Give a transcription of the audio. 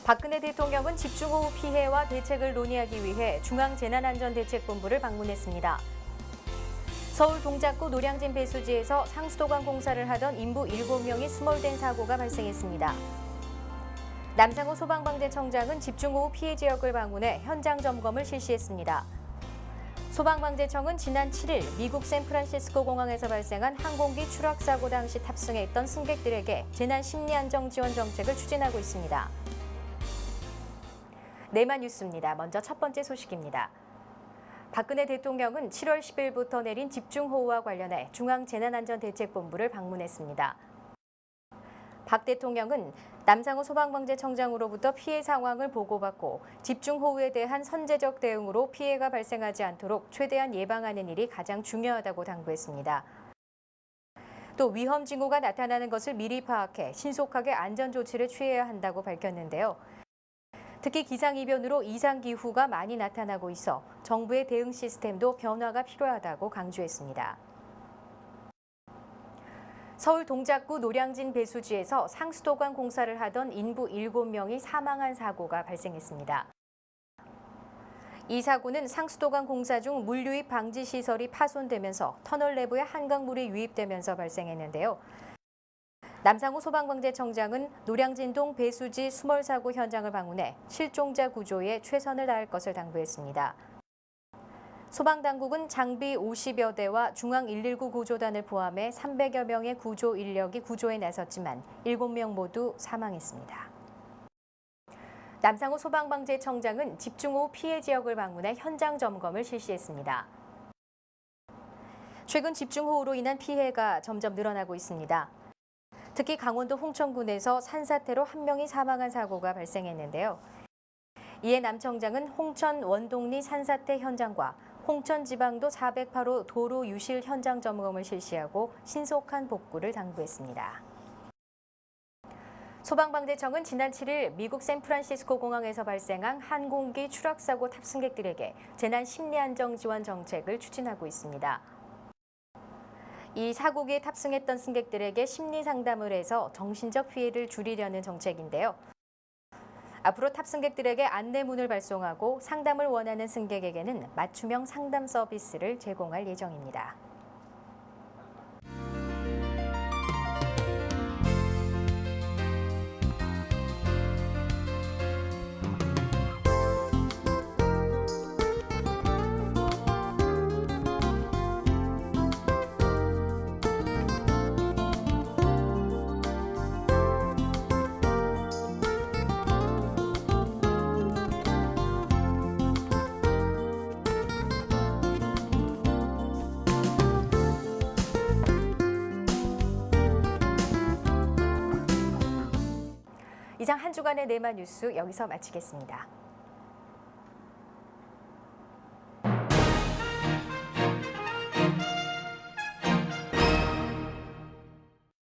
박근혜 대통령은 집중호우 피해와 대책을 논의하기 위해 중앙재난안전대책본부를 방문했습니다. 서울 동작구 노량진 배수지에서 상수도관 공사를 하던 인부 7명이 수몰된 사고가 발생했습니다. 남상호 소방방재청장은 집중호우 피해 지역을 방문해 현장 점검을 실시했습니다. 소방방재청은 지난 7일 미국 샌프란시스코 공항에서 발생한 항공기 추락 사고 당시 탑승해 있던 승객들에게 재난 심리 안정 지원 정책을 추진하고 있습니다. 네만 뉴스입니다. 먼저 첫 번째 소식입니다. 박근혜 대통령은 7월 10일부터 내린 집중호우와 관련해 중앙재난안전대책본부를 방문했습니다. 박 대통령은 남상호 소방방재청장으로부터 피해 상황을 보고받고 집중호우에 대한 선제적 대응으로 피해가 발생하지 않도록 최대한 예방하는 일이 가장 중요하다고 당부했습니다. 또 위험 징후가 나타나는 것을 미리 파악해 신속하게 안전조치를 취해야 한다고 밝혔는데요. 특히 기상이변으로 이상기후가 많이 나타나고 있어 정부의 대응 시스템도 변화가 필요하다고 강조했습니다. 서울 동작구 노량진 배수지에서 상수도관 공사를 하던 인부 7명이 사망한 사고가 발생했습니다. 이 사고는 상수도관 공사 중 물유입 방지 시설이 파손되면서 터널 내부에 한강물이 유입되면서 발생했는데요. 남상호 소방방재청장은 노량진동 배수지 수몰 사고 현장을 방문해 실종자 구조에 최선을 다할 것을 당부했습니다. 소방당국은 장비 50여 대와 중앙119 구조단을 포함해 300여 명의 구조 인력이 구조에 나섰지만 7명 모두 사망했습니다. 남상호 소방방재청장은 집중호우 피해 지역을 방문해 현장 점검을 실시했습니다. 최근 집중호우로 인한 피해가 점점 늘어나고 있습니다. 특히 강원도 홍천군에서 산사태로 1명이 사망한 사고가 발생했는데요. 이에 남 청장은 홍천 원동리 산사태 현장과 홍천지방도 408호 도로 유실 현장 점검을 실시하고 신속한 복구를 당부했습니다. 소방방재청은 지난 7일 미국 샌프란시스코 공항에서 발생한 항공기 추락 사고 탑승객들에게 재난 심리 안정 지원 정책을 추진하고 있습니다. 이 사고기에 탑승했던 승객들에게 심리 상담을 해서 정신적 피해를 줄이려는 정책인데요. 앞으로 탑승객들에게 안내문을 발송하고 상담을 원하는 승객에게는 맞춤형 상담 서비스를 제공할 예정입니다. 이상 한 주간의 네만 뉴스 여기서 마치겠습니다.